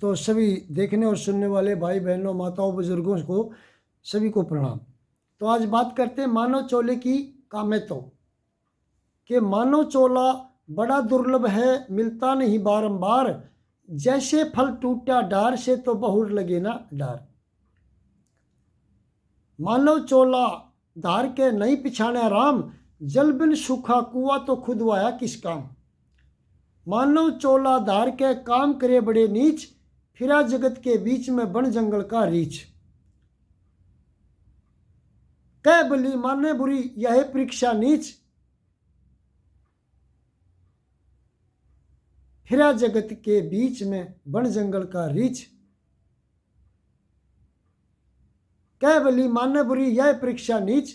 तो सभी देखने और सुनने वाले भाई बहनों, माताओं, बुजुर्गों को सभी को प्रणाम। तो आज बात करते हैं मानव चोले की कामेतों कि मानव चोला बड़ा दुर्लभ है, मिलता नहीं बारंबार, जैसे फल टूटा डार से तो बहुर लगे ना डार। मानव चोला धार के नहीं पिछाने राम, जल बिन सूखा कुआ तो खुदवाया किस काम। मानव चोला धार के काम करे बड़े नीच, फिरा जगत के बीच में बन जंगल का रीछ। कह भली माने बुरी यह परीक्षा नीच, फिरा जगत के बीच में बन जंगल का रीछ। कह भली माने बुरी यह परीक्षा नीच,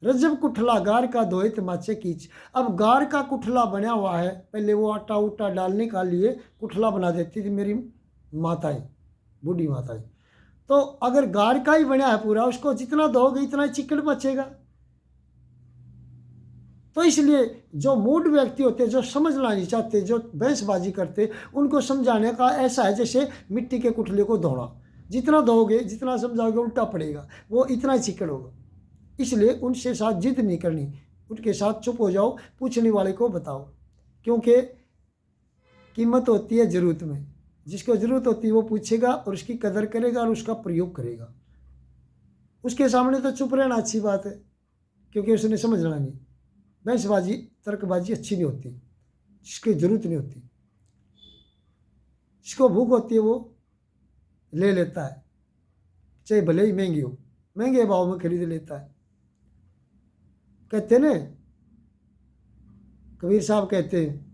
रजब कुठला गार का धोए तमाचे कीच। अब गार का कुठला बना हुआ है, पहले वो आटा उटा डालने का लिए कुठला बना देती थी मेरी माताएं, बूढ़ी माताएं। तो अगर गार का ही बना है पूरा, उसको जितना धोगे इतना चिकन बचेगा। तो इसलिए जो मूड व्यक्ति होते, जो समझना नहीं चाहते, जो बहसबाजी करते, उनको समझाने का ऐसा है जैसे मिट्टी के कुठले को धोना। जितना धोगे, जितना समझाओगे, उल्टा पड़ेगा, वो इतना ही चिकन होगा। इसलिए उनसे साथ जिद नहीं करनी, उनके साथ चुप हो जाओ, पूछने वाले को बताओ। क्योंकि कीमत होती है ज़रूरत में, जिसको ज़रूरत होती है वो पूछेगा और उसकी कदर करेगा और उसका प्रयोग करेगा। उसके सामने तो चुप रहना अच्छी बात है, क्योंकि उसने समझना नहीं। बहसबाजी, तर्कबाजी अच्छी नहीं होती, जिसकी ज़रूरत नहीं होती। जिसको भूख होती है वो ले लेता है, चाहे भले ही महंगी हो, महंगे भाव में खरीद लेता है। कहते ना, कबीर साहब कहते हैं,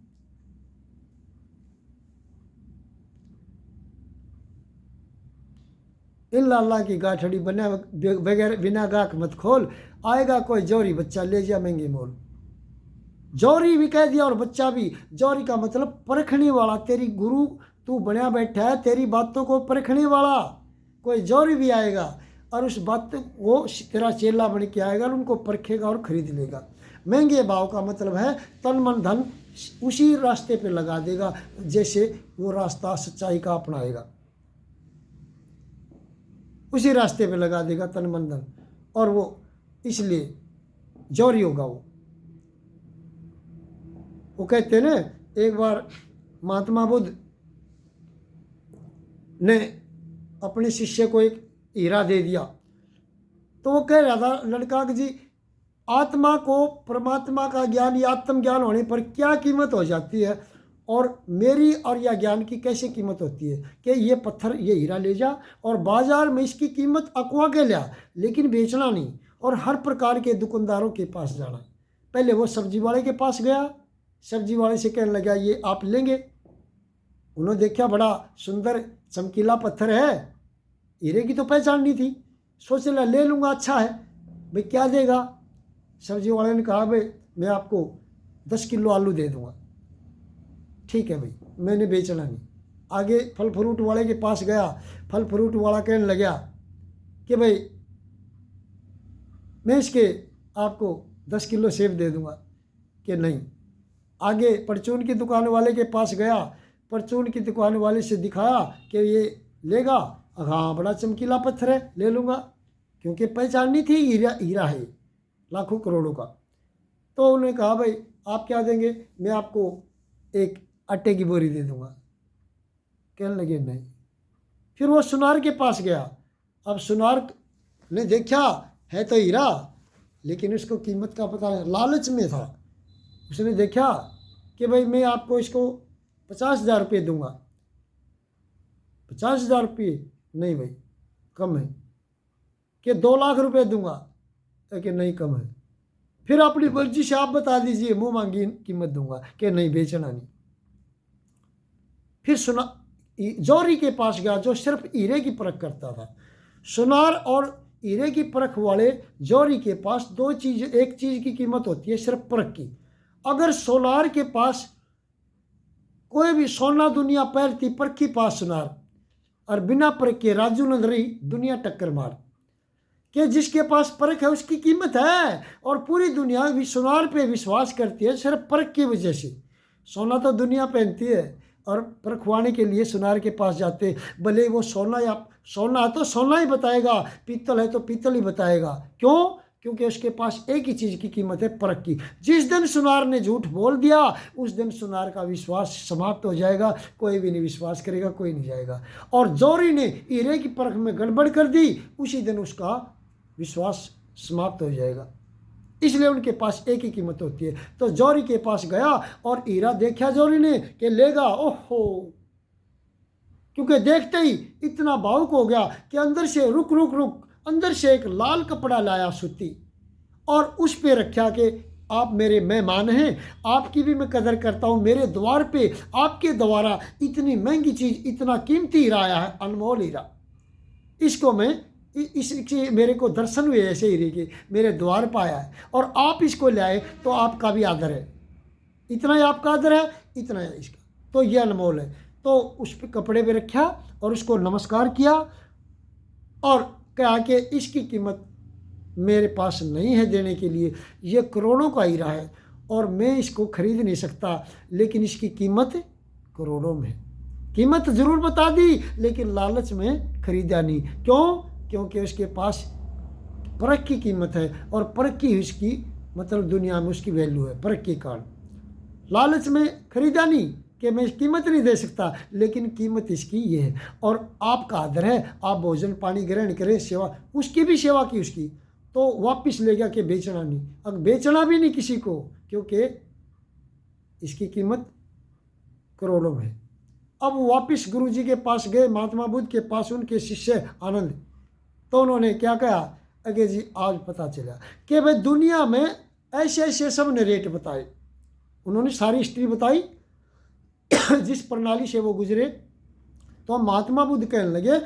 इन लाला की गाठड़ी बना बगैर बिना गाक मत खोल, आएगा कोई जौहरी बच्चा ले जा महंगे मोल। जौहरी भी कह दिया और बच्चा भी। जौहरी का मतलब परखने वाला, तेरी गुरु तू बनया बैठा है, तेरी बातों को परखने वाला कोई जौहरी भी आएगा और उस बात को तेरा चेला बन के आएगा और उनको परखेगा और खरीद लेगा। महंगे भाव का मतलब है तन मन धन उसी रास्ते पे लगा देगा, जैसे वो रास्ता सच्चाई का अपनाएगा, उसी रास्ते पे लगा देगा तन मन धन, और वो इसलिए जौहरी होगा। वो कहते हैं ना, एक बार महात्मा बुद्ध ने अपने शिष्य को एक हीरा दे दिया। तो वो कह रहा था, लड़का कि जी आत्मा को परमात्मा का ज्ञान या आत्मज्ञान होने पर क्या कीमत हो जाती है, और मेरी और या ज्ञान की कैसे कीमत होती है कि ये पत्थर, ये हीरा ले जा और बाजार में इसकी कीमत अकवा के लिया, लेकिन बेचना नहीं, और हर प्रकार के दुकानदारों के पास जाना। पहले वो सब्जी वाले के पास गया, सब्जी वाले से कहने लगा ये आप लेंगे। उन्होंने देखा बड़ा सुंदर चमकीला पत्थर है, हीरे की तो पहचान नहीं थी, सोच लिया ले लूँगा, अच्छा है भाई, क्या देगा। सब्जी वाले ने कहा भाई मैं आपको 10 किलो आलू दे दूँगा। ठीक है भाई, मैंने बेचना नहीं। आगे फल फ्रूट वाले के पास गया, फल फ्रूट वाला कहने लगा कि भाई मैं इसके आपको 10 किलो सेब दे दूँगा, कि नहीं। आगे परचून की दुकान वाले के पास गया, परचून की दुकान वाले से दिखाया कि ये लेगा, हाँ बड़ा चमकीला पत्थर है, ले लूँगा, क्योंकि पहचान नहीं थी हीरा, हीरा है लाखों करोड़ों का। तो उन्होंने कहा भाई आप क्या देंगे, मैं आपको एक आटे की बोरी दे दूँगा। कहने लगे नहीं। फिर वो सुनार के पास गया। अब सुनार ने देखा है तो हीरा, लेकिन उसको कीमत का पता नहीं, लालच में था। उसने देखा कि भाई मैं आपको इसको 50,000 रुपये दूँगा। 50,000 रुपये नहीं भाई, कम है। कि 2 लाख रुपए दूंगा, कि नहीं कम है। फिर अपनी मर्जी से आप बता दीजिए, मुँह मांगी कीमत दूंगा, कि नहीं बेचना नहीं। फिर जौहरी के पास गया जो सिर्फ हीरे की परख करता था। सुनार और हीरे की परख वाले जौहरी के पास दो चीज़, एक चीज़ की कीमत होती है सिर्फ परख की। अगर सोनार के पास कोई भी सोना दुनिया पैरती, परखी पास सुनार, और बिना परख के राजू नंदरी दुनिया टक्कर मार। कि जिसके पास परख है उसकी कीमत है, और पूरी दुनिया भी सुनार पे विश्वास करती है सिर्फ परख की वजह से। सोना तो दुनिया पहनती है और परखवाने के लिए सुनार के पास जाते। भले वो सोना या सोना है तो सोना ही बताएगा, पीतल है तो पीतल ही बताएगा। क्यों? क्योंकि उसके पास एक ही चीज़ की कीमत है, परख की। जिस दिन सुनार ने झूठ बोल दिया उस दिन सुनार का विश्वास समाप्त हो जाएगा, कोई भी नहीं विश्वास करेगा, कोई नहीं जाएगा। और जोरी ने हीरे की परख में गड़बड़ कर दी, उसी दिन उसका विश्वास समाप्त हो जाएगा। इसलिए उनके पास एक ही कीमत होती है। तो जोरी के पास गया और हीरा देखा जोरी ने कि लेगा, ओहो, क्योंकि देखते ही इतना भावुक हो गया कि अंदर से रुक रुक रुक अंदर से एक लाल कपड़ा लाया सूती और उस पे रखा कि आप मेरे मेहमान हैं, आपकी भी मैं कदर करता हूँ। मेरे द्वार पे आपके द्वारा इतनी महंगी चीज़, इतना कीमती हीरा आया है, अनमोल हीरा, इसको मैं इसकी मेरे को दर्शन हुए ऐसे हीरे के, मेरे द्वार पर आया है और आप इसको लाए तो आपका भी आदर है। इतना ही आपका आदर है, इतना है इसका, तो ये अनमोल है। तो उस पर कपड़े पे रखा और उसको नमस्कार किया और कहा कि इसकी कीमत मेरे पास नहीं है देने के लिए, ये करोड़ों का हीरा है और मैं इसको खरीद नहीं सकता, लेकिन इसकी कीमत करोड़ों में। कीमत ज़रूर बता दी लेकिन लालच में खरीदा नहीं। क्यों? क्योंकि उसके पास परख की कीमत है और परख की उसकी मतलब दुनिया में उसकी वैल्यू है, परख के कारण। लालच में खरीदा नहीं कि मैं कीमत नहीं दे सकता, लेकिन कीमत इसकी ये है और आपका आदर है, आप भोजन पानी ग्रहण करें, सेवा, उसकी भी सेवा की उसकी, तो वापस ले गया कि बेचना नहीं। अब बेचना भी नहीं किसी को, क्योंकि इसकी कीमत करोड़ों में है। अब वापस गुरु जी के पास गए, महात्मा बुद्ध के पास, उनके शिष्य आनंद, तो उन्होंने क्या कहा, अगे जी आज पता चला कि भाई दुनिया में ऐसे ऐसे सब ने रेट बताए। उन्होंने सारी हिस्ट्री बताई जिस प्रणाली से वो गुजरे। तो महात्मा बुद्ध कहने लगे,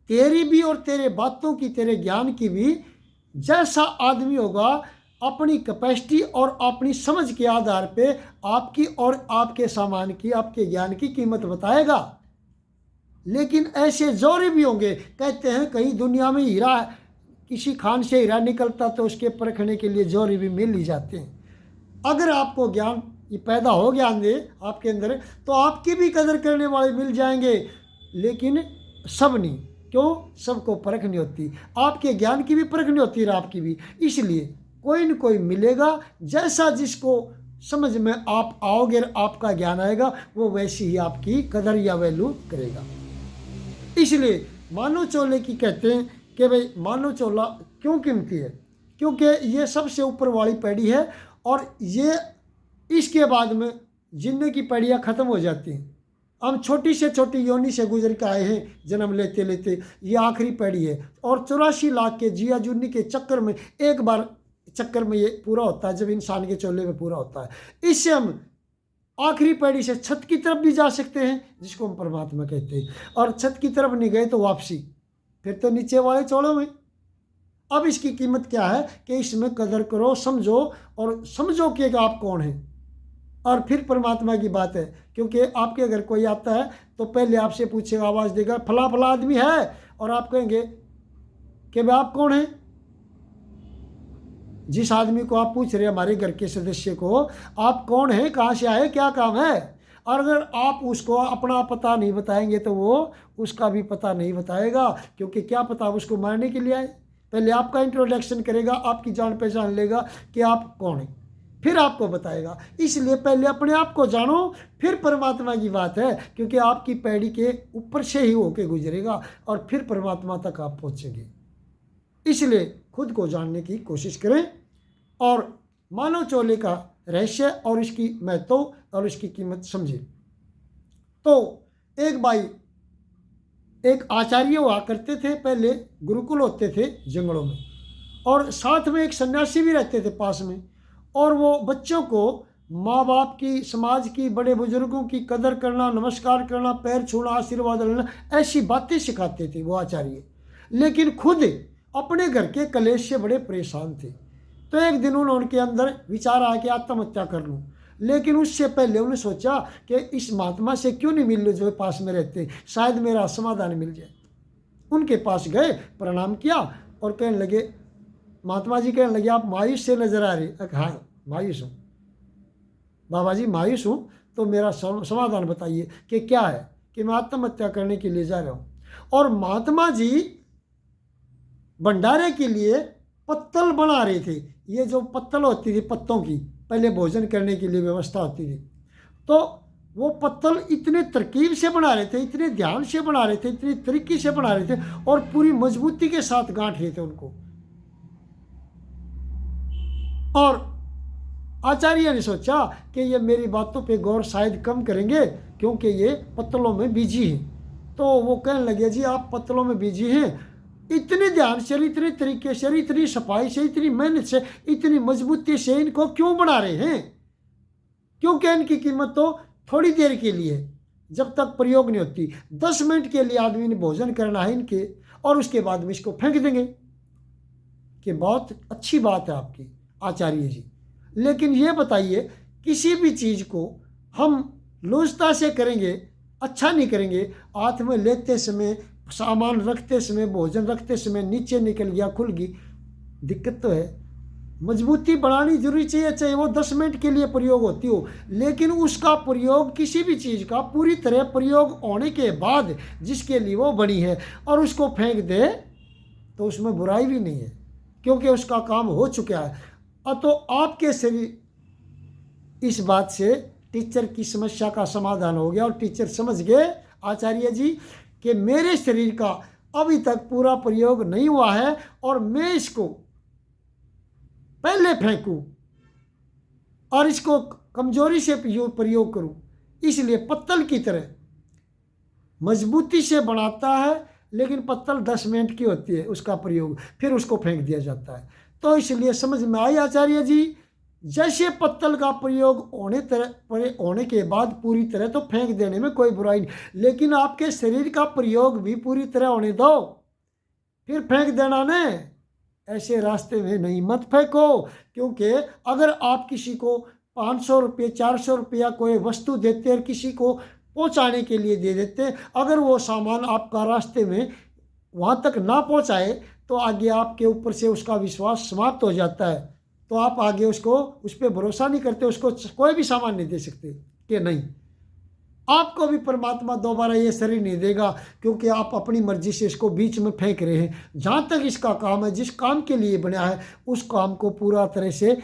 तेरी भी और तेरे बातों की, तेरे ज्ञान की भी, जैसा आदमी होगा अपनी कैपेसिटी और अपनी समझ के आधार पे आपकी और आपके सामान की, आपके ज्ञान की कीमत बताएगा। लेकिन ऐसे जोरे भी होंगे, कहते हैं कहीं दुनिया में हीरा, किसी खान से हीरा निकलता तो उसके परखने के लिए जोरे भी मिल ही जाते हैं। अगर आपको ज्ञान ये पैदा हो गया आपके अंदर, तो आपकी भी कदर करने वाले मिल जाएंगे, लेकिन सब नहीं। क्यों? सबको परख नहीं होती, आपके ज्ञान की भी परख नहीं होती और आपकी भी। इसलिए कोई न कोई मिलेगा, जैसा जिसको समझ में आप आओगे, आपका ज्ञान आएगा, वो वैसी ही आपकी कदर या वैल्यू करेगा। इसलिए मानव चोले की कहते हैं कि भाई मानव चोला क्यों कीमती है? क्योंकि ये सबसे ऊपर वाली पीढ़ी है और ये इसके बाद में जिन्ने की पीढ़ियाँ ख़त्म हो जाती हैं। हम छोटी से छोटी योनि से गुजर के आए हैं, जन्म लेते लेते ये आखिरी पीढ़ी है और 84 लाख के जिया जुन्नी के चक्कर में एक बार चक्कर में ये पूरा होता है, जब इंसान के चोले में पूरा होता है। इससे हम आखिरी पीढ़ी से छत की तरफ भी जा सकते हैं, जिसको हम परमात्मा कहते हैं, और छत की तरफ नहीं गए तो वापसी, फिर तो नीचे वाले चोलों में। अब इसकी कीमत क्या है कि इसमें कदर करो, समझो और समझो कि आप कौन हैं। और फिर परमात्मा की बात है, क्योंकि आपके घर कोई आता है तो पहले आपसे पूछेगा, आवाज़ देगा, फला फला आदमी है, और आप कहेंगे कि भाई आप कौन हैं। जिस आदमी को आप पूछ रहे हैं, हमारे घर के सदस्य को, आप कौन हैं, कहाँ से आए, क्या काम है, और अगर आप उसको अपना पता नहीं बताएंगे तो वो उसका भी पता नहीं बताएगा, क्योंकि क्या पता उसको मारने के लिए आए। पहले आपका इंट्रोडक्शन करेगा, आपकी जान पहचान लेगा कि आप कौन हैं, फिर आपको बताएगा। इसलिए पहले अपने आप को जानो, फिर परमात्मा की बात है, क्योंकि आपकी पैड़ी के ऊपर से ही होके गुजरेगा और फिर परमात्मा तक आप पहुँचेंगे। इसलिए खुद को जानने की कोशिश करें और मानव चोले का रहस्य और इसकी महत्व और इसकी कीमत समझें। तो एक भाई, एक आचार्य हुआ करते थे, पहले गुरुकुल होते थे जंगलों में, और साथ में एक सन्यासी भी रहते थे पास में, और वो बच्चों को माँ बाप की, समाज की, बड़े बुजुर्गों की कदर करना, नमस्कार करना, पैर छूना, आशीर्वाद लेना, ऐसी बातें सिखाते थे वो आचार्य। लेकिन खुद अपने घर के कलेश से बड़े परेशान थे। तो एक दिन उनके अंदर विचार आया कि आत्महत्या कर लूँ, लेकिन उससे पहले उन्होंने सोचा कि इस महात्मा से क्यों नहीं मिल लो जो पास में रहते, शायद मेरा समाधान मिल जाए। उनके पास गए, प्रणाम किया और कहने लगे, महात्मा जी कहने लगे, आप मायूस से नजर आ रहे। हाँ, मायूस हूँ बाबा जी, मायूस हूँ, तो मेरा समाधान बताइए कि क्या है, कि मैं आत्महत्या करने के लिए जा रहा हूँ। और महात्मा जी भंडारे के लिए पत्तल बना रहे थे। ये जो पत्तल होती थी पत्तों की, पहले भोजन करने के लिए व्यवस्था होती थी, तो वो पत्तल इतने तरकीब से बना रहे थे, इतने ध्यान से बना रहे थे, इतनी तरीके से बना रहे थे और पूरी मजबूती के साथ गांठ रहे थे उनको। और आचार्य ने सोचा कि ये मेरी बातों पे गौर शायद कम करेंगे क्योंकि ये पत्तलों में बिजी हैं। तो वो कहने लगे, जी आप पत्तलों में बिजी हैं, इतने ध्यान से, इतने तरीके से, इतनी सफाई से, इतनी मेहनत से, इतनी मजबूती से इनको क्यों बना रहे हैं? क्योंकि इनकी कीमत तो थोड़ी देर के लिए, जब तक प्रयोग नहीं होती। 10 मिनट के लिए आदमी ने भोजन करना है इनके, और उसके बाद में इसको फेंक देंगे। कि बहुत अच्छी बात है आपकी आचार्य जी, लेकिन ये बताइए, किसी भी चीज़ को हम लूजता से करेंगे, अच्छा नहीं करेंगे। हाथ में लेते समय, सामान रखते समय, भोजन रखते समय नीचे निकल गया, खुल गई, दिक्कत तो है। मजबूती बढ़ानी जरूरी चाहिए, चाहे वो 10 मिनट के लिए प्रयोग होती हो, लेकिन उसका प्रयोग, किसी भी चीज़ का पूरी तरह प्रयोग होने के बाद जिसके लिए वो बनी है, और उसको फेंक दे तो उसमें बुराई भी नहीं है, क्योंकि उसका काम हो चुका है। तो आपके शरीर, इस बात से टीचर की समस्या का समाधान हो गया, और टीचर समझ गए आचार्य जी कि मेरे शरीर का अभी तक पूरा प्रयोग नहीं हुआ है और मैं इसको पहले फेंकूं और इसको कमजोरी से प्रयोग करूं, इसलिए पत्तल की तरह मजबूती से बनाता है, लेकिन पत्तल 10 मिनट की होती है उसका प्रयोग, फिर उसको फेंक दिया जाता है। तो इसलिए समझ में आई आचार्य जी, जैसे पत्तल का प्रयोग होने के बाद पूरी तरह तो फेंक देने में कोई बुराई नहीं, लेकिन आपके शरीर का प्रयोग भी पूरी तरह होने दो, फिर फेंक देना न, ऐसे रास्ते में नहीं मत फेंको। क्योंकि अगर आप किसी को 500 रुपये 400 रुपया कोई वस्तु देते और किसी को पहुंचाने के लिए दे देते, अगर वो सामान आपका रास्ते में वहाँ तक ना पहुँचाए तो आगे आपके ऊपर से उसका विश्वास समाप्त हो जाता है, तो आप आगे उस पर भरोसा नहीं करते, उसको कोई भी सामान नहीं दे सकते कि नहीं। आपको भी परमात्मा दोबारा ये शरीर नहीं देगा, क्योंकि आप अपनी मर्जी से इसको बीच में फेंक रहे हैं। जहाँ तक इसका काम है, जिस काम के लिए बना है, उस काम को पूरा तरह से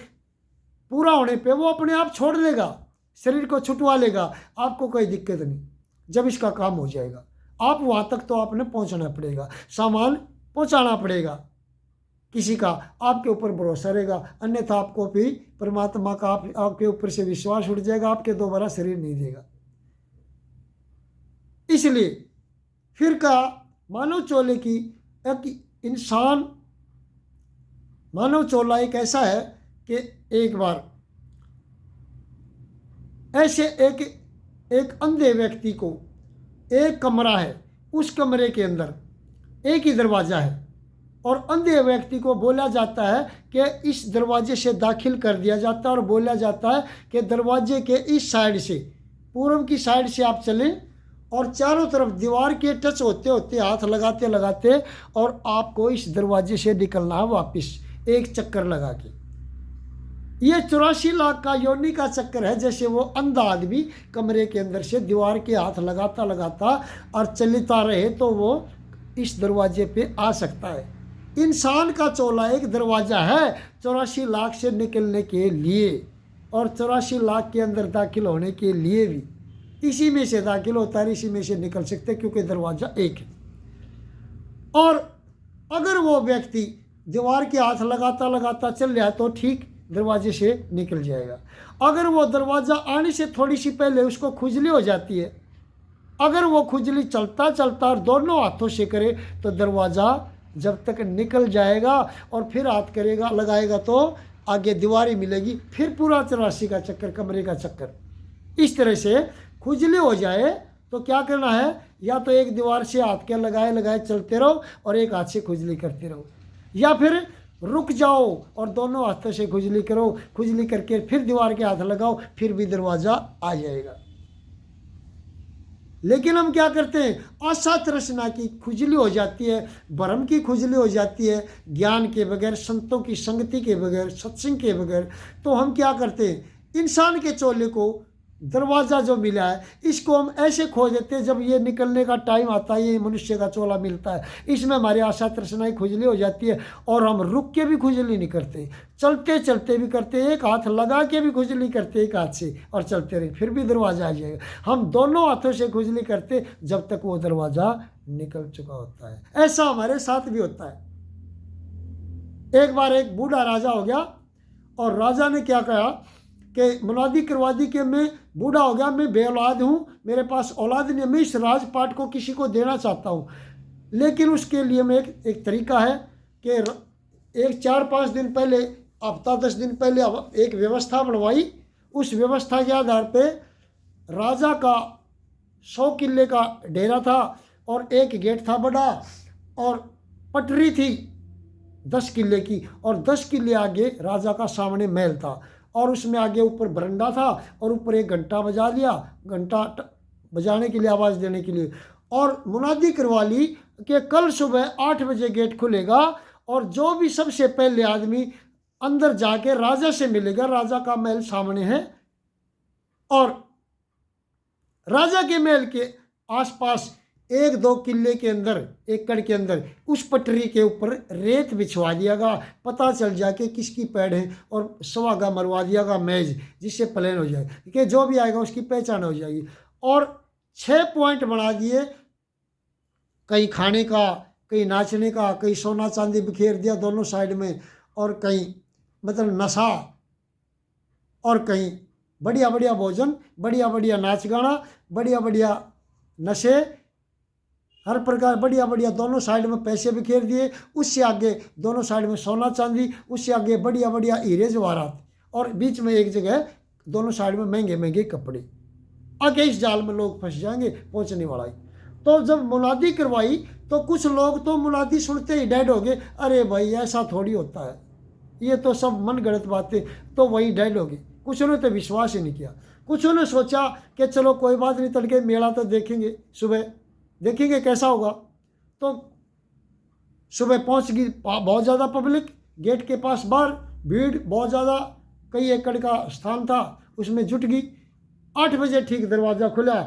पूरा होने पे वो अपने आप छोड़ लेगा, शरीर को छुटवा लेगा, आपको कोई दिक्कत नहीं। जब इसका काम हो जाएगा, आप वहाँ तक तो आपने पहुँचना पड़ेगा, सामान पहुँचाना पड़ेगा, किसी का आपके ऊपर भरोसा रहेगा, अन्यथा आपको भी परमात्मा का आपके ऊपर से विश्वास उठ जाएगा, आपके दोबारा शरीर नहीं देगा। इसलिए फिर का मानव चोले की एक इंसान, मानव चोला एक ऐसा है कि एक बार ऐसे एक अंधे व्यक्ति को, एक कमरा है, उस कमरे के अंदर एक ही दरवाज़ा है, और अंधे व्यक्ति को बोला जाता है कि इस दरवाजे से दाखिल कर दिया जाता है, और बोला जाता है कि दरवाजे के इस साइड से, पूर्व की साइड से आप चलें, और चारों तरफ दीवार के टच होते होते, हाथ लगाते लगाते, और आपको इस दरवाजे से निकलना है वापस, एक चक्कर लगा के। ये 84 लाख का योनि का चक्कर है। जैसे वो अंधा आदमी कमरे के अंदर से दीवार के हाथ लगाता लगाता और चलता रहे तो वो इस दरवाजे पे आ सकता है। इंसान का चोला एक दरवाज़ा है 84 लाख से निकलने के लिए, और 84 लाख के अंदर दाखिल होने के लिए भी इसी में से दाखिल होता है, इसी में से निकल सकते, क्योंकि दरवाज़ा एक है। और अगर वो व्यक्ति दीवार के हाथ लगाता लगाता चल जाए तो ठीक दरवाजे से निकल जाएगा। अगर वो दरवाज़ा आने से थोड़ी सी पहले उसको खुजली हो जाती है, अगर वो खुजली चलता चलता और दोनों हाथों से करे तो दरवाज़ा जब तक निकल जाएगा, और फिर हाथ करेगा लगाएगा तो आगे दीवार ही मिलेगी, फिर पूरा 84 का चक्कर, कमरे का चक्कर। इस तरह से खुजली हो जाए तो क्या करना है, या तो एक दीवार से हाथ के लगाए चलते रहो और एक हाथ से खुजली करते रहो, या फिर रुक जाओ और दोनों हाथों से खुजली करो, खुजली करके फिर दीवार के हाथ लगाओ, फिर भी दरवाज़ा आ जाएगा। लेकिन हम क्या करते हैं, आशा तृष्णा की खुजली हो जाती है, भ्रम की खुजली हो जाती है, ज्ञान के बगैर, संतों की संगति के बगैर, सत्संग के बगैर, तो हम क्या करते हैं, इंसान के चोले को दरवाज़ा जो मिला है इसको हम ऐसे खो देते हैं जब ये निकलने का टाइम आता है, ये मनुष्य का चोला मिलता है, इसमें हमारी आशा तृष्णाई खुजली हो जाती है और हम रुक के भी खुजली नहीं करते, चलते चलते भी करते, एक हाथ लगा के भी खुजली करते एक हाथ से और चलते रहे, फिर भी दरवाज़ा आ जाएगा। हम दोनों हाथों से खुजली करते जब तक वो दरवाज़ा निकल चुका होता है। ऐसा हमारे साथ भी होता है। एक बार एक बूढ़ा राजा हो गया और राजा ने क्या कहा कि मुनादी करवा दी कि मैं बूढ़ा हो गया, मैं बेऔलाद हूँ, मेरे पास औलाद नहीं, मैं इस राजपाट को किसी को देना चाहता हूँ, लेकिन उसके लिए मैं एक तरीका है कि एक 4-5 दिन पहले, हफ्ता 10 दिन पहले एक व्यवस्था बनवाई। उस व्यवस्था के आधार पे राजा का 100 किले का डेरा था और एक गेट था बड़ा और पटरी थी 10 किले की और 10 किले आगे राजा का सामने महल था और उसमें आगे ऊपर बरंडा था और ऊपर एक घंटा बजा लिया, घंटा बजाने के लिए, आवाज़ देने के लिए, और मुनादी करवा ली कि कल सुबह 8 बजे गेट खुलेगा और जो भी सबसे पहले आदमी अंदर जाके राजा से मिलेगा, राजा का महल सामने है और राजा के महल के आसपास 1-2 किले के अंदर, एकड़ के अंदर उस पटरी के ऊपर रेत बिछवा दियागा, पता चल जाए कि किसकी पैड़ है और सुहागा मरवा दियागा मेज, जिससे प्लेन हो जाए कि जो भी आएगा उसकी पहचान हो जाएगी। और 6 पॉइंट बना दिए, कहीं खाने का, कहीं नाचने का, कहीं सोना चांदी बिखेर दिया दोनों साइड में, और कहीं मतलब नशा, और कहीं बढ़िया बढ़िया भोजन, बढ़िया बढ़िया नाच गाना, बढ़िया बढ़िया नशे, हर प्रकार बढ़िया बढ़िया, दोनों साइड में पैसे बिखेर दिए। उससे आगे दोनों साइड में सोना चांदी, उससे आगे बढ़िया बढ़िया हीरे जवाहरात, और बीच में एक जगह दोनों साइड में महंगे महंगे कपड़े। आगे इस जाल में लोग फंस जाएंगे, पहुंचने वाला ही। तो जब मुनादी करवाई तो कुछ लोग तो मुनादी सुनते ही डेड हो गए, अरे भाई ऐसा थोड़ी होता है, ये तो सब मन गढ़ंत बातें, तो वही डेड हो गए। कुछ ने तो विश्वास ही नहीं किया, कुछ ने सोचा कि चलो कोई बात नहीं, तड़के मेला तो देखेंगे, सुबह देखेंगे कैसा होगा। तो सुबह पहुंच गई बहुत ज़्यादा पब्लिक, गेट के पास बाहर भीड़ बहुत ज़्यादा, कई एकड़ का स्थान था, उसमें जुट गई। 8 बजे ठीक दरवाज़ा खुला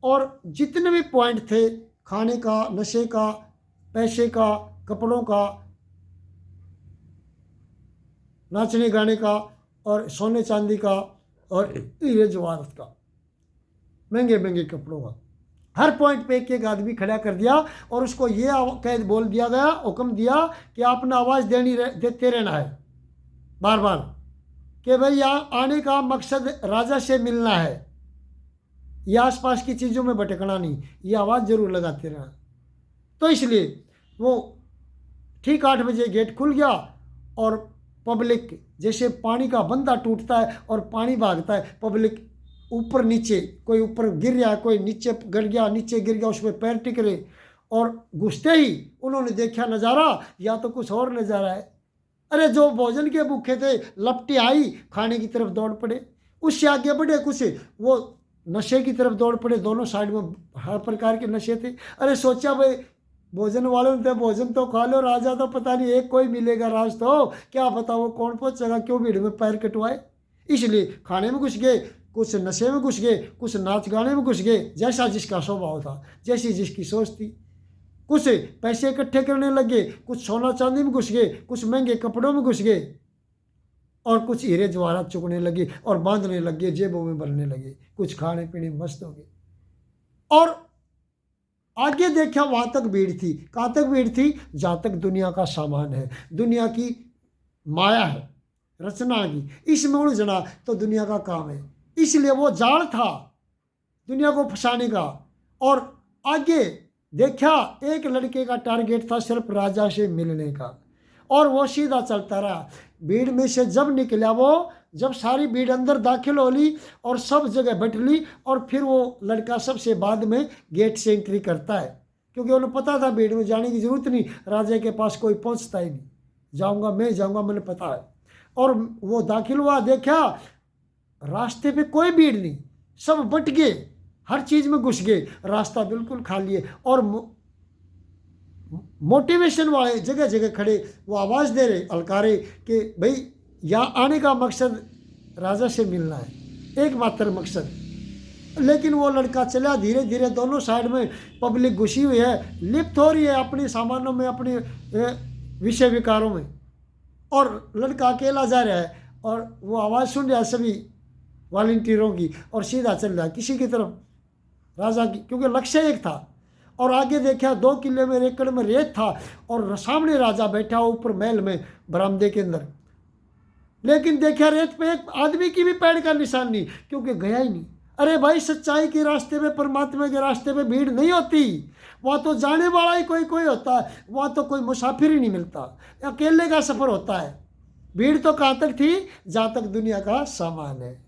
और जितने भी पॉइंट थे, खाने का, नशे का, पैसे का, कपड़ों का, नाचने गाने का और सोने चांदी का और हीरे जवाहरात का, महंगे महंगे कपड़ों का, हर पॉइंट पे एक आदमी खड़ा कर दिया और उसको ये कैद बोल दिया गया, हुक्म दिया कि आपने आवाज़ देते रहना है बार बार कि भाई यहाँ आने का मकसद राजा से मिलना है, ये आसपास की चीज़ों में भटकना नहीं, ये आवाज़ जरूर लगाते रहना। तो इसलिए वो ठीक 8 बजे गेट खुल गया और पब्लिक जैसे पानी का बंधा टूटता है और पानी भागता है, पब्लिक ऊपर नीचे, कोई ऊपर गिर गया, कोई नीचे गिर गया, नीचे गिर गया, उसमें पैर टिक रहे। और घुसते ही उन्होंने देखा नज़ारा, या तो कुछ और नज़ारा है। अरे जो भोजन के भूखे थे, लपटी आई, खाने की तरफ दौड़ पड़े, उससे आगे बढ़े कुछ वो नशे की तरफ दौड़ पड़े, दोनों साइड में हर प्रकार के नशे थे। अरे सोचा भाई भोजन वालों ने भोजन तो खा लो, राजा तो पता नहीं एक कोई मिलेगा, राज तो क्या पता वो कौन पहुँचेगा, क्यों भीड़ में पैर कटवाए। इसलिए खाने में घुस गए, कुछ नशे में घुस गए, कुछ नाच गाने में घुस गए, जैसा जिसका स्वभाव था, जैसी जिसकी सोच थी। कुछ पैसे इकट्ठे करने लगे, कुछ सोना चांदी में घुस गए, कुछ महंगे कपड़ों में घुस गए और कुछ हीरे जवाहरात चुगने लगे और बांधने लगे, जेबों में भरने लगे, कुछ खाने पीने में मस्त हो गए। और आगे देखा वहाँ तक भीड़ थी, कहाँ तक भीड़ थी, जहाँ तक दुनिया का सामान है, दुनिया की माया है, रचना की, इसमें उलझना तो दुनिया का काम है। इसलिए वो जाल था दुनिया को फंसाने का। और आगे देखा एक लड़के का टारगेट था सिर्फ राजा से मिलने का, और वो सीधा चलता रहा। भीड़ में से जब निकला वो, जब सारी भीड़ अंदर दाखिल हो ली और सब जगह बैठ ली, और फिर वो लड़का सबसे बाद में गेट से एंट्री करता है, क्योंकि उन्हें पता था भीड़ में जाने की ज़रूरत नहीं, राजा के पास कोई पहुंचता ही नहीं, जाऊंगा मैं जाऊंगा, मैंने पता है। और वो दाखिल हुआ, देखा रास्ते पे कोई भीड़ नहीं, सब बट गए, हर चीज़ में घुस गए, रास्ता बिल्कुल खाली है। और मोटिवेशन वाले जगह जगह खड़े वो आवाज़ दे रहे, अलकारे कि भाई यहाँ आने का मकसद राजा से मिलना है, एकमात्र मकसद। लेकिन वो लड़का चला धीरे धीरे, दोनों साइड में पब्लिक घुसी हुई है, लिप्त हो रही है अपने सामानों में, अपने विषय विकारों में, और लड़का अकेला जा रहा है और वो आवाज़ सुन रहा है सभी वॉलंटियरों की, और सीधा चल रहा है किसी की तरफ, राजा की, क्योंकि लक्ष्य एक था। और आगे देखा 2 किले में एकड़ में रेत था और सामने राजा बैठा ऊपर महल में बरामदे के अंदर, लेकिन देखा रेत पे एक आदमी की भी पैर का निशान नहीं, क्योंकि गया ही नहीं। अरे भाई, सच्चाई के रास्ते में, परमात्मा के रास्ते में भीड़ नहीं होती, वहाँ तो जाने वाला ही कोई कोई होता है, वहाँ तो कोई मुसाफिर ही नहीं मिलता, अकेले का सफ़र होता है। भीड़ तो कहाँ तक थी, जहाँ तक दुनिया का सामान है,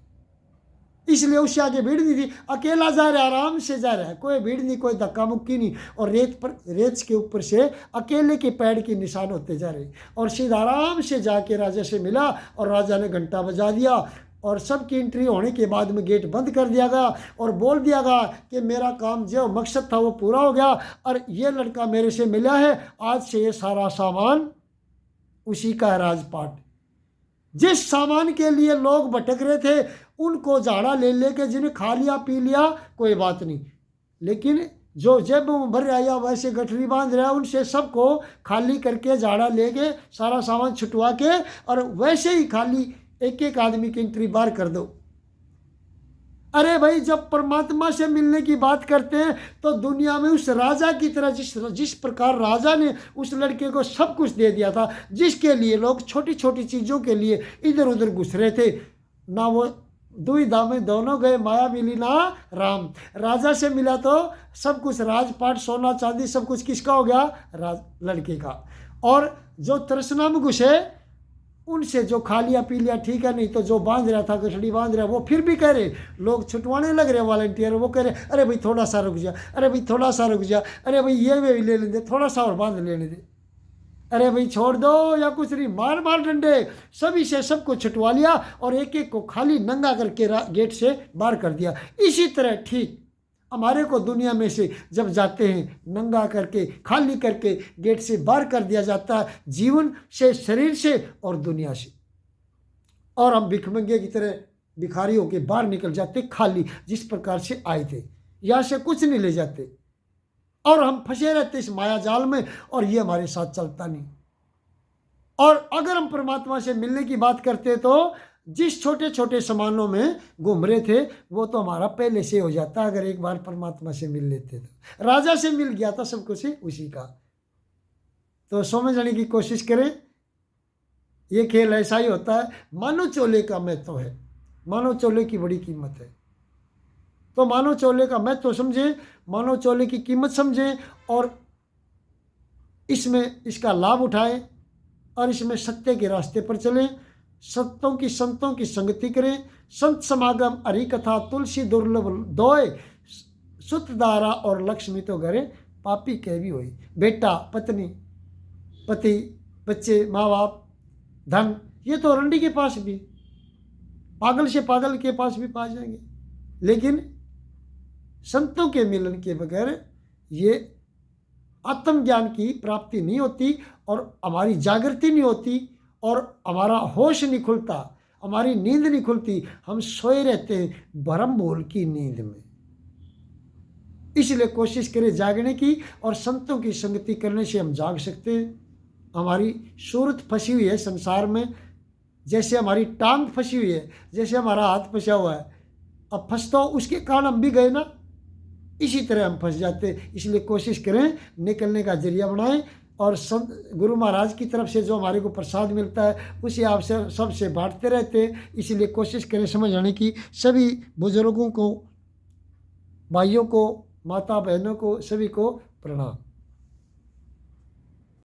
इसलिए उससे आगे भीड़ नहीं थी। अकेला जा रहा है, आराम से जा रहा है, कोई भीड़ नहीं, कोई धक्का मुक्की नहीं, और रेत के ऊपर से अकेले के पैर के निशान होते जा रहे, और सीधा आराम से जाके राजा से मिला, और राजा ने घंटा बजा दिया, और सबकी एंट्री होने के बाद में गेट बंद कर दिया गया, और बोल दिया गया कि मेरा काम जो मकसद था वो पूरा हो गया, और ये लड़का मेरे से मिला है, आज से ये सारा सामान उसी का है राजपाट। जिस सामान के लिए लोग भटक रहे थे, उनको झाड़ा ले लेके जिन्हें खा लिया पी लिया कोई बात नहीं, लेकिन जो जेब में भर रहा या वैसे गठरी बांध रहा, उनसे सबको खाली करके झाड़ा लेके सारा सामान छुटवा के, और वैसे ही खाली एक एक आदमी की एंट्री बार कर दो। अरे भाई, जब परमात्मा से मिलने की बात करते हैं तो दुनिया में उस राजा की तरह, जिस प्रकार राजा ने उस लड़के को सब कुछ दे दिया था, जिसके लिए लोग छोटी छोटी चीज़ों के लिए इधर उधर घुस रहे थे, ना वो दुविधा में दोनों गए, माया मिली ना राम। राजा से मिला तो सब कुछ, राजपाट, सोना चांदी, सब कुछ किसका हो गया, लड़के का। और जो तृष्णा में घुसे, उनसे जो खा लिया पी लिया ठीक है, नहीं तो जो बांध रहा था, गठड़ी बांध रहा, वो फिर भी कह रहे, लोग छुटवाने लग रहे वॉलंटियर, वो कह रहे अरे भाई थोड़ा सा रुक जा, अरे भाई थोड़ा सा रुक जा, अरे भाई ये भी ले लेने दे, थोड़ा सा और बांध लेने दे, अरे भाई छोड़ दो या कुछ नहीं, मार मार डंडे, सभी से सबको छुटवा लिया, और एक एक को खाली नंगा करके गेट से बाहर कर दिया। इसी तरह ठीक हमारे को दुनिया में से जब जाते हैं, नंगा करके खाली करके गेट से बाहर कर दिया जाता है, जीवन से, शरीर से और दुनिया से, और हम भिखमंगे की तरह भिखारी होके बाहर निकल जाते खाली, जिस प्रकार से आए थे, यहाँ से कुछ नहीं ले जाते, और हम फंसे रहते इस माया जाल में, और ये हमारे साथ चलता नहीं। और अगर हम परमात्मा से मिलने की बात करते तो जिस छोटे छोटे सामानों में घूम रहे थे, वो तो हमारा पहले से हो जाता अगर एक बार परमात्मा से मिल लेते तो। राजा से मिल गया था सब कुछ उसी का। तो समझने की कोशिश करें, ये खेल ऐसा ही होता है। मानो चोले का महत्व है, मानो चोले की बड़ी कीमत है, तो मानो चोले का महत्व समझें, मानो चोले की कीमत समझें, और इसमें इसका लाभ उठाएं, और इसमें सत्य के रास्ते पर चलें, संतों की संगति करें। संत समागम, हरि कथा, तुलसी दुर्लभ दोय, सुत दारा और लक्ष्मी तो घरे, पापी कह भी होई। बेटा, पत्नी, पति, बच्चे, माँ बाप, धन, ये तो रंडी के पास भी, पागल से पागल के पास भी पा जाएंगे, लेकिन संतों के मिलन के बगैर ये आत्मज्ञान की प्राप्ति नहीं होती, और हमारी जागृति नहीं होती, और हमारा होश नहीं खुलता, हमारी नींद नहीं खुलती, हम सोए रहते हैं भरम भूल की नींद में। इसलिए कोशिश करें जागने की, और संतों की संगति करने से हम जाग सकते हैं। हमारी सूरत फंसी हुई है संसार में, जैसे हमारी टांग फंसी हुई है, जैसे हमारा हाथ फंसा हुआ है, अब फंस तो उसके कारण हम भी गए ना, इसी तरह हम फंस जाते हैं। इसलिए कोशिश करें निकलने का जरिया बनाएं, और संत गुरु महाराज की तरफ से जो हमारे को प्रसाद मिलता है उसे आपसे सबसे बांटते रहते हैं। इसलिए कोशिश करें समझाने की। सभी बुजुर्गों को, भाइयों को, माता बहनों को, सभी को प्रणाम।